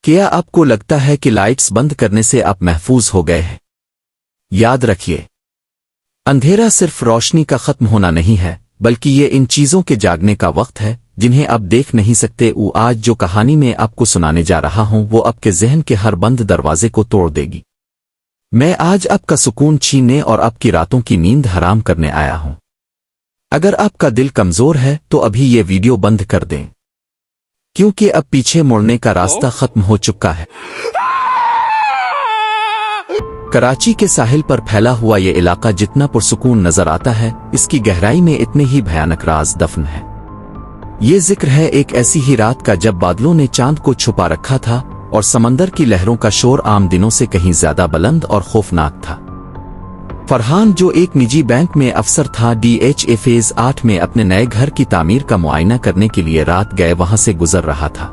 क्या आपको लगता है कि लाइट्स बंद करने से आप महफूज हो गए हैं? याद रखिए, अंधेरा सिर्फ रोशनी का खत्म होना नहीं है, बल्कि ये इन चीजों के जागने का वक्त है जिन्हें आप देख नहीं सकते। आज जो कहानी मैं आपको सुनाने जा रहा हूं वो आपके जहन के हर बंद दरवाजे को तोड़ देगी। मैं आज आपका सुकून छीनने और आपकी रातों की नींद हराम करने आया हूं। अगर आपका दिल कमजोर है तो अभी ये वीडियो बंद कर दें, क्योंकि अब पीछे मुड़ने का रास्ता खत्म हो चुका है। कराची के साहिल पर फैला हुआ ये इलाका जितना पुरसुकून नजर आता है, इसकी गहराई में इतने ही भयानक राज दफन है। ये जिक्र है एक ऐसी ही रात का जब बादलों ने चांद को छुपा रखा था और समंदर की लहरों का शोर आम दिनों से कहीं ज्यादा बुलंद और खौफनाक था। फरहान, जो एक निजी बैंक में अफसर था, DHA फेज 8 में अपने नए घर की तामीर का मुआयना करने के लिए रात गए वहां से गुजर रहा था।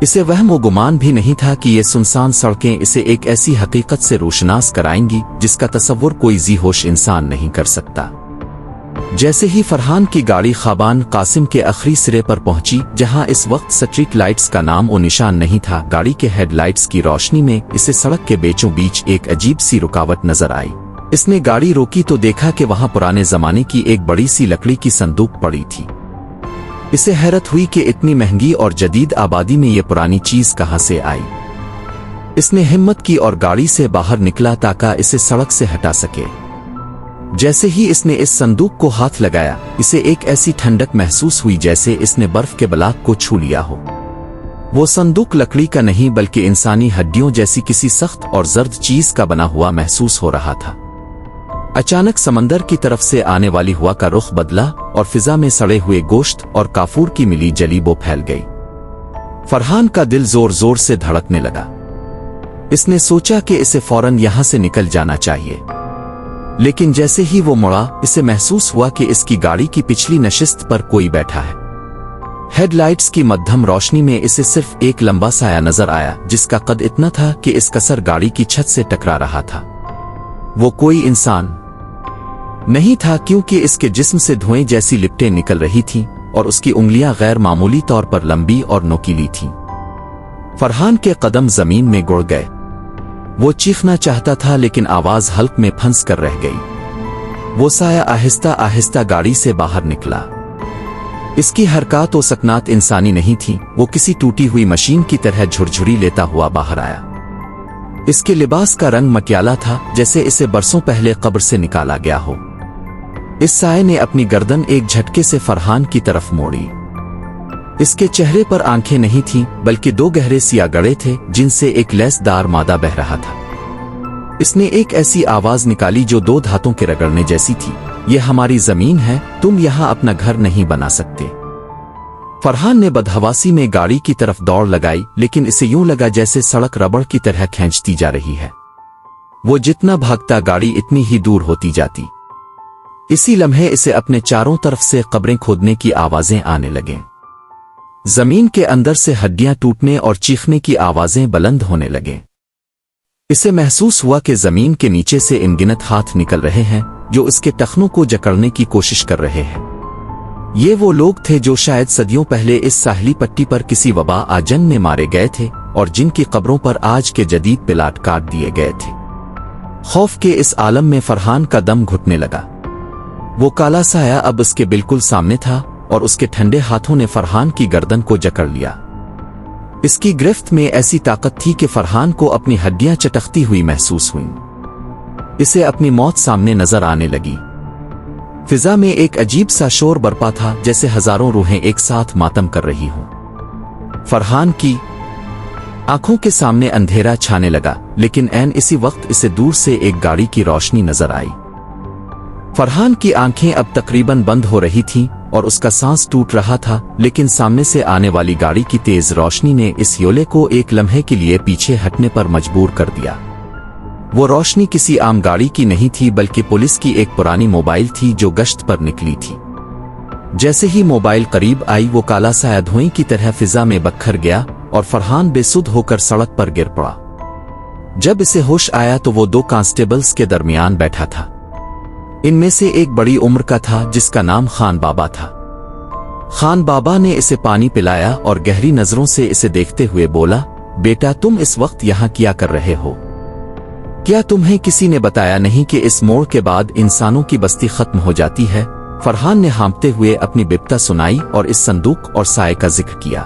इसे वहम व गुमान भी नहीं था कि ये सुनसान सड़कें इसे एक ऐसी हकीकत से रोशनास कराएंगी जिसका तसव्वुर कोई जी होश इंसान नहीं कर सकता। जैसे ही फरहान की गाड़ी खाबान कासिम के आखिरी सिरे पर पहुंची, जहां इस वक्त स्ट्रीट लाइट्स का नाम और निशान नहीं था, गाड़ी के हेडलाइट्स की रोशनी में इसे सड़क के बीचों बीच एक अजीब सी रुकावट नजर आई। इसने गाड़ी रोकी तो देखा कि वहां पुराने जमाने की एक बड़ी सी लकड़ी की संदूक पड़ी थी। इसे हैरत हुई कि इतनी महंगी और जदीद आबादी में ये पुरानी चीज कहां से आई। इसने हिम्मत की और गाड़ी से बाहर निकला ताकि इसे सड़क से हटा सके। जैसे ही इसने इस संदूक को हाथ लगाया, इसे एक ऐसी ठंडक महसूस हुई जैसे इसने बर्फ के ब्लॉक को छू लिया हो। वो संदूक लकड़ी का नहीं बल्कि इंसानी हड्डियों जैसी किसी सख्त और जर्द चीज का बना हुआ महसूस हो रहा था। अचानक समंदर की तरफ से आने वाली हवा का रुख बदला और फिजा में सड़े हुए गोश्त और काफूर की मिली जली बो फैल गई। फरहान का दिल जोर जोर से धड़कने लगा। इसने सोचा कि इसे फौरन यहां से निकल जाना चाहिए, लेकिन जैसे ही वो मुड़ा, इसे महसूस हुआ कि इसकी गाड़ी की पिछली नशिस्त पर कोई बैठा है। हेडलाइट्स की मध्यम रोशनी में इसे सिर्फ एक लंबा साया नजर आया जिसका कद इतना था कि इस कसर गाड़ी की छत से टकरा रहा था। वो कोई इंसान नहीं था, क्योंकि इसके जिस्म से धुएं जैसी लिपटें निकल रही थीं और उसकी उंगलियां गैर मामूली तौर पर लंबी और नोकीली थीं। फरहान के कदम जमीन में गुड़ गए। वो चीखना चाहता था लेकिन आवाज हल्क में फंस कर रह गई। वो साया आहिस्ता आहिस्ता गाड़ी से बाहर निकला। इसकी हरकत और सकनात इंसानी नहीं थी। वो किसी टूटी हुई मशीन की तरह झुरझुरी लेता हुआ बाहर आया। इसके लिबास का रंग मटियाला था, जैसे इसे बरसों पहले कब्र से निकाला गया हो। इस साये ने अपनी गर्दन एक झटके से फरहान की तरफ मोड़ी। इसके चेहरे पर आंखें नहीं थीं, बल्कि दो गहरे सिया गड़े थे जिनसे एक लैसदार मादा बह रहा था। इसने एक ऐसी आवाज निकाली जो दो धातों के रगड़ने जैसी थी। ये हमारी जमीन है, तुम यहां अपना घर नहीं बना सकते। फरहान ने बदहवासी में गाड़ी की तरफ दौड़ लगाई, लेकिन इसे यूं लगा जैसे सड़क रबड़ की तरह खींचती जा रही है। वो जितना भागता, गाड़ी इतनी ही दूर होती जाती। इसी लम्हे इसे अपने चारों तरफ से कब्रें खोदने की आवाजें आने लगें। जमीन के अंदर से हड्डियां टूटने और चीखने की आवाजें बुलंद होने लगें। इसे महसूस हुआ कि जमीन के नीचे से अनगिनत हाथ निकल रहे हैं जो इसके टखनों को जकड़ने की कोशिश कर रहे हैं। ये वो लोग थे जो शायद सदियों पहले इस साहिली पट्टी पर किसी वबा आजंग में मारे गए थे और जिनकी कब्रों पर आज के जदीद पिलाट काट दिए गए थे। खौफ के इस आलम में फरहान का दम घुटने लगा। वो काला साया अब उसके बिल्कुल सामने था और उसके ठंडे हाथों ने फरहान की गर्दन को जकड़ लिया। इसकी गिरफ्त में ऐसी ताकत थी कि फरहान को अपनी हड्डियां चटकती हुई महसूस हुईं। इसे अपनी मौत सामने नजर आने लगी। फिजा में एक अजीब सा शोर बरपा था, जैसे हजारों रूहें एक साथ मातम कर रही हों। फरहान की आंखों के सामने अंधेरा छाने लगा, लेकिन ऐन इसी वक्त इसे दूर से एक गाड़ी की रोशनी नजर आई। फरहान की आंखें अब तकरीबन बंद हो रही थीं और उसका सांस टूट रहा था, लेकिन सामने से आने वाली गाड़ी की तेज रोशनी ने इस योले को एक लम्हे के लिए पीछे हटने पर मजबूर कर दिया। वो रोशनी किसी आम गाड़ी की नहीं थी, बल्कि पुलिस की एक पुरानी मोबाइल थी जो गश्त पर निकली थी। जैसे ही मोबाइल करीब आई, वो काला साया धुएं की तरह फिजा में बखर गया और फरहान बेसुध होकर सड़क पर गिर पड़ा। जब इसे होश आया तो वो दो कांस्टेबल्स के दरमियान बैठा था। इनमें से एक बड़ी उम्र का था जिसका नाम खान बाबा था। खान बाबा ने इसे पानी पिलाया और गहरी नजरों से इसे देखते हुए बोला, बेटा तुम इस वक्त यहाँ क्या कर रहे हो? क्या तुम्हें किसी ने बताया नहीं कि इस मोड़ के बाद इंसानों की बस्ती खत्म हो जाती है? फरहान ने हाँफते हुए अपनी बिपता सुनाई और इस संदूक और साए का जिक्र किया।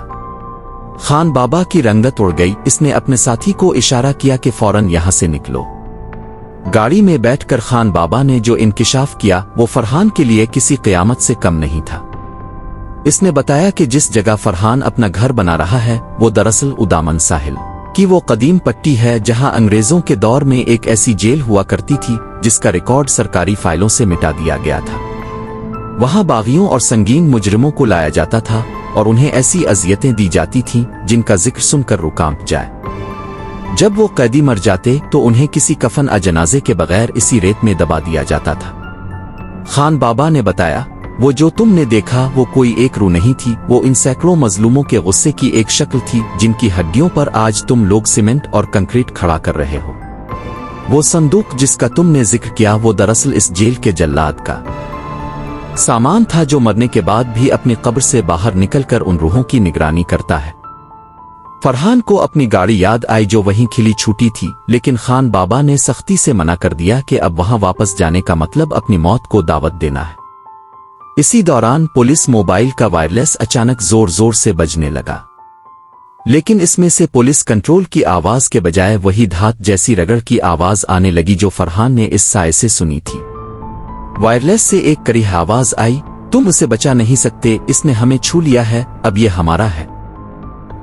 खान बाबा की रंगत उड़ गई। इसने अपने साथी को इशारा किया कि फौरन यहां से निकलो। गाड़ी में बैठकर खान बाबा ने जो इंकिशाफ किया वो फरहान के लिए किसी क़यामत से कम नहीं था। इसने बताया कि जिस जगह फरहान अपना घर बना रहा है वो दरअसल उदामन साहिल की वो कदीम पट्टी है जहां अंग्रेजों के दौर में एक ऐसी जेल हुआ करती थी जिसका रिकॉर्ड सरकारी फाइलों से मिटा दिया गया था। वहां बागियों और संगीन मुजरिमों को लाया जाता था और उन्हें ऐसी अजियतें दी जाती थीं जिनका जिक्र सुनकर रूह कांप जाए। जब वो कैदी मर जाते तो उन्हें किसी कफन जनाजे के बगैर इसी रेत में दबा दिया जाता था। खान बाबा ने बताया, वो जो तुमने देखा वो कोई एक रूह नहीं थी, वो इन सैकड़ों मजलूमों के गुस्से की एक शक्ल थी जिनकी हड्डियों पर आज तुम लोग सीमेंट और कंक्रीट खड़ा कर रहे हो। वो संदूक जिसका तुमने जिक्र किया वो दरअसल इस जेल के जल्लाद का सामान था जो मरने के बाद भी अपनी कब्र से बाहर निकलकर उन रूहों की निगरानी करता है। फरहान को अपनी गाड़ी याद आई जो वहीं खिली छूटी थी, लेकिन खान बाबा ने सख्ती से मना कर दिया कि अब वहां वापस जाने का मतलब अपनी मौत को दावत देना है। इसी दौरान पुलिस मोबाइल का वायरलेस अचानक जोर जोर से बजने लगा, लेकिन इसमें से पुलिस कंट्रोल की आवाज के बजाय वही धात जैसी रगड़ की आवाज आने लगी जो फरहान ने इस साए से सुनी थी। वायरलेस से एक करीह आवाज आई, तुम उसे बचा नहीं सकते, इसने हमें छू लिया है, अब ये हमारा है।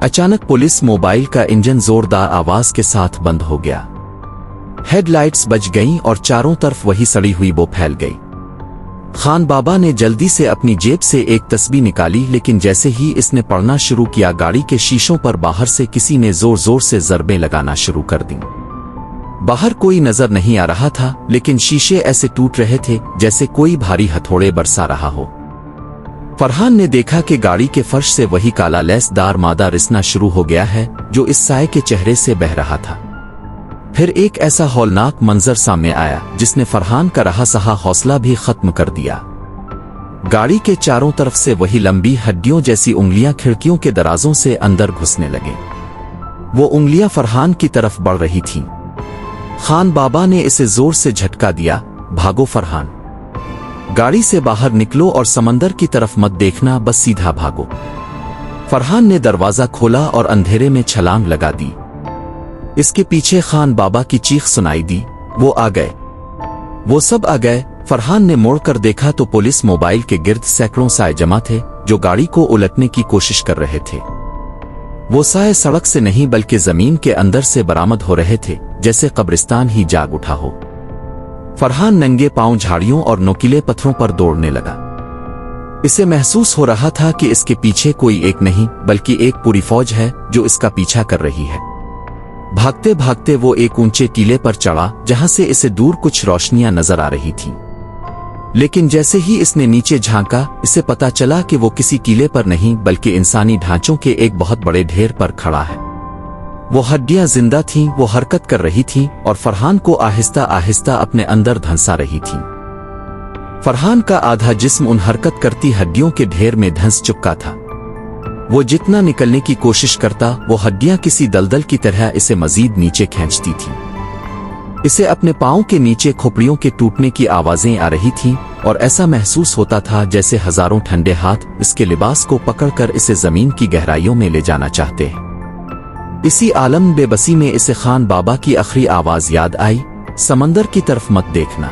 अचानक पुलिस मोबाइल का इंजन जोरदार आवाज के साथ बंद हो गया। हेडलाइट्स बज गईं और चारों तरफ वही सड़ी हुई बो फैल गई। खान बाबा ने जल्दी से अपनी जेब से एक तस्बीह निकाली, लेकिन जैसे ही इसने पढ़ना शुरू किया गाड़ी के शीशों पर बाहर से किसी ने जोर जोर से ज़रबें लगाना शुरू कर दी। बाहर कोई नजर नहीं आ रहा था, लेकिन शीशे ऐसे टूट रहे थे जैसे कोई भारी हथौड़े बरसा रहा हो। फरहान ने देखा कि गाड़ी के फर्श से वही काला लेसदार मादा रिसना शुरू हो गया है जो इस साए के चेहरे से बह रहा था। फिर एक ऐसा हौलनाक मंजर सामने आया जिसने फरहान का रहा सहा हौसला भी खत्म कर दिया। गाड़ी के चारों तरफ से वही लंबी हड्डियों जैसी उंगलियां खिड़कियों के दराजों से अंदर घुसने लगे। वो उंगलियां फरहान की तरफ बढ़ रही थीं। खान बाबा ने इसे जोर से झटका दिया, भागो फरहान, गाड़ी से बाहर निकलो और समंदर की तरफ मत देखना, बस सीधा भागो। फरहान ने दरवाजा खोला और अंधेरे में छलांग लगा दी। इसके पीछे खान बाबा की चीख सुनाई दी, वो आ गए, वो सब आ गए। फरहान ने मोड़कर देखा तो पुलिस मोबाइल के गिर्द सैकड़ों साए जमा थे जो गाड़ी को उलटने की कोशिश कर रहे थे। वो साए सड़क से नहीं बल्कि जमीन के अंदर से बरामद हो रहे थे, जैसे कब्रिस्तान ही जाग उठा हो। फरहान नंगे पांव झाड़ियों और नोकीले पत्थरों पर दौड़ने लगा। इसे महसूस हो रहा था कि इसके पीछे कोई एक नहीं बल्कि एक पूरी फौज है जो इसका पीछा कर रही है। भागते भागते वो एक ऊंचे टीले पर चढ़ा जहां से इसे दूर कुछ रोशनियां नजर आ रही थीं। लेकिन जैसे ही इसने नीचे झांका इसे पता चला कि वो किसी टीले पर नहीं बल्कि इंसानी ढांचों के एक बहुत बड़े ढेर पर खड़ा है। वो हड्डियां जिंदा थीं, वो हरकत कर रही थीं और फरहान को आहिस्ता आहिस्ता अपने अंदर धंसा रही थीं। फरहान का आधा जिस्म उन हरकत करती हड्डियों के ढेर में धंस चुका था। वो जितना निकलने की कोशिश करता वो हड्डियां किसी दलदल की तरह इसे मजीद नीचे खींचती थीं। इसे अपने पांव के नीचे खोपड़ियों के टूटने की आवाजें आ रही थीं और ऐसा महसूस होता था जैसे हजारों ठंडे हाथ इसके लिबास को पकड़कर इसे जमीन की गहराइयों में ले जाना चाहते हैं। इसी आलम बेबसी में इसे खान बाबा की आखिरी आवाज याद आई, समंदर की तरफ मत देखना।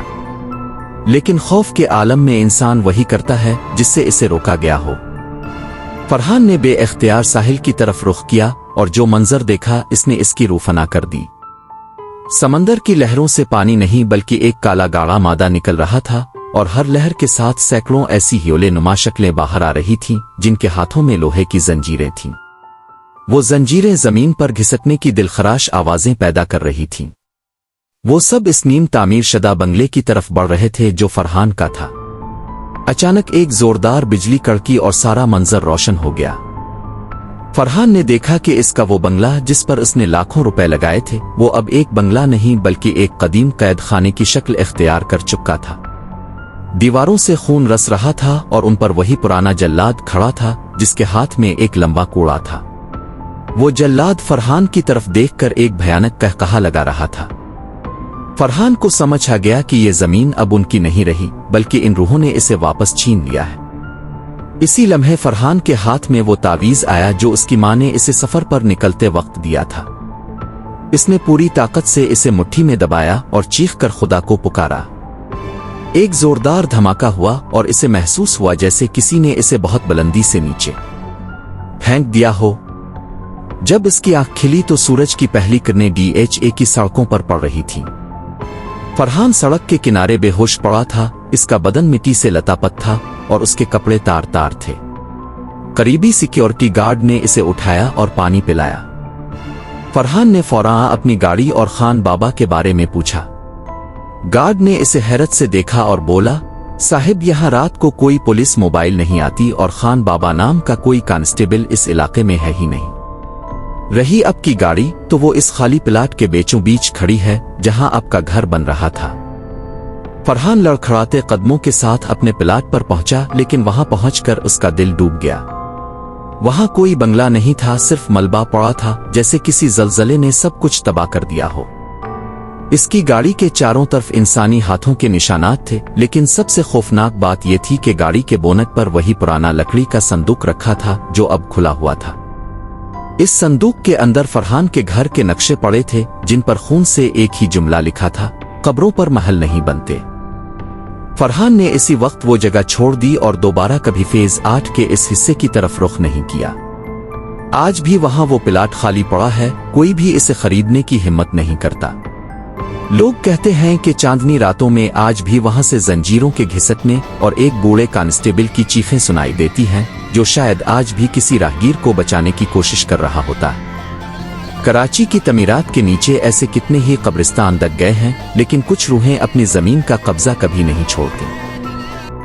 लेकिन खौफ के आलम में इंसान वही करता है जिससे इसे रोका गया हो। फरहान ने बेइख्तियार साहिल की तरफ रुख किया और जो मंजर देखा इसने इसकी रूह फना कर दी। समंदर की लहरों से पानी नहीं बल्कि एक काला गाढ़ा मादा निकल रहा था और हर लहर के साथ सैकड़ों ऐसी ह्योले नुमा शक्लें बाहर आ रही थीं जिनके हाथों में लोहे की जंजीरें थीं। वो जंजीरें जमीन पर घिसकने की दिलखराश आवाजें पैदा कर रही थीं। वो सब इस नीम तामीर शदा बंगले की तरफ बढ़ रहे थे जो फरहान का था। अचानक एक जोरदार बिजली कड़की और सारा मंजर रोशन हो गया। फरहान ने देखा कि इसका वो बंगला जिस पर उसने लाखों रुपए लगाए थे वो अब एक बंगला नहीं बल्कि एक कदीम कैद खाने की शक्ल इख्तियार कर चुका था। दीवारों से खून रस रहा था और उन पर वही पुराना जल्लाद खड़ा था जिसके हाथ में एक लंबा कूड़ा था। वो जल्लाद फरहान की तरफ देखकर एक भयानक कहकहा लगा रहा था। फरहान को समझ आ गया कि ये जमीन अब उनकी नहीं रही, बल्कि इन रूहों ने इसे वापस छीन लिया है। इसी लम्हे फरहान के हाथ में वो तावीज आया जो उसकी मां ने इसे सफर पर निकलते वक्त दिया था। इसने पूरी ताकत से इसे मुट्ठी में दबाया और चीख कर खुदा को पुकारा। एक जोरदार धमाका हुआ और इसे महसूस हुआ जैसे किसी ने इसे बहुत बुलंदी से नीचे फेंक दिया हो। जब इसकी आंख खिली तो सूरज की पहली किरणें DHA की सड़कों पर पड़ रही थीं। फरहान सड़क के किनारे बेहोश पड़ा था, इसका बदन मिट्टी से लतापत था और उसके कपड़े तार तार थे। करीबी सिक्योरिटी गार्ड ने इसे उठाया और पानी पिलाया। फरहान ने फौरन अपनी गाड़ी और खान बाबा के बारे में पूछा। गार्ड ने इसे हैरत से देखा और बोला, साहिब यहाँ रात को कोई पुलिस मोबाइल नहीं आती और खान बाबा नाम का कोई कांस्टेबल इस इलाके में है ही नहीं। रही आपकी गाड़ी तो वो इस खाली प्लाट के बीचों बीच खड़ी है जहां आपका घर बन रहा था। फरहान लड़खड़ाते कदमों के साथ अपने प्लाट पर पहुंचा, लेकिन वहां पहुंचकर उसका दिल डूब गया। वहां कोई बंगला नहीं था, सिर्फ मलबा पड़ा था जैसे किसी जलजले ने सब कुछ तबाह कर दिया हो। इसकी गाड़ी के चारों तरफ इंसानी हाथों के निशानात थे, लेकिन सबसे खौफनाक बात यह थी कि गाड़ी के बोनट पर वही पुराना लकड़ी का संदूक रखा था जो अब खुला हुआ था। इस संदूक के अंदर फरहान के घर के नक्शे पड़े थे जिन पर खून से एक ही जुमला लिखा था, कब्रों पर महल नहीं बनते। फरहान ने इसी वक्त वो जगह छोड़ दी और दोबारा कभी फेज 8 के इस हिस्से की तरफ रुख नहीं किया। आज भी वहां वो प्लाट खाली पड़ा है, कोई भी इसे खरीदने की हिम्मत नहीं करता। लोग कहते हैं कि चांदनी रातों में आज भी वहां से जंजीरों के घिसटने और एक बूढ़े कांस्टेबल की चीखें सुनाई देती हैं, जो शायद आज भी किसी राहगीर को बचाने की कोशिश कर रहा होता है। कराची की तमीरात के नीचे ऐसे कितने ही कब्रिस्तान दब गए हैं, लेकिन कुछ रूहें अपनी जमीन का कब्जा कभी नहीं छोड़ती।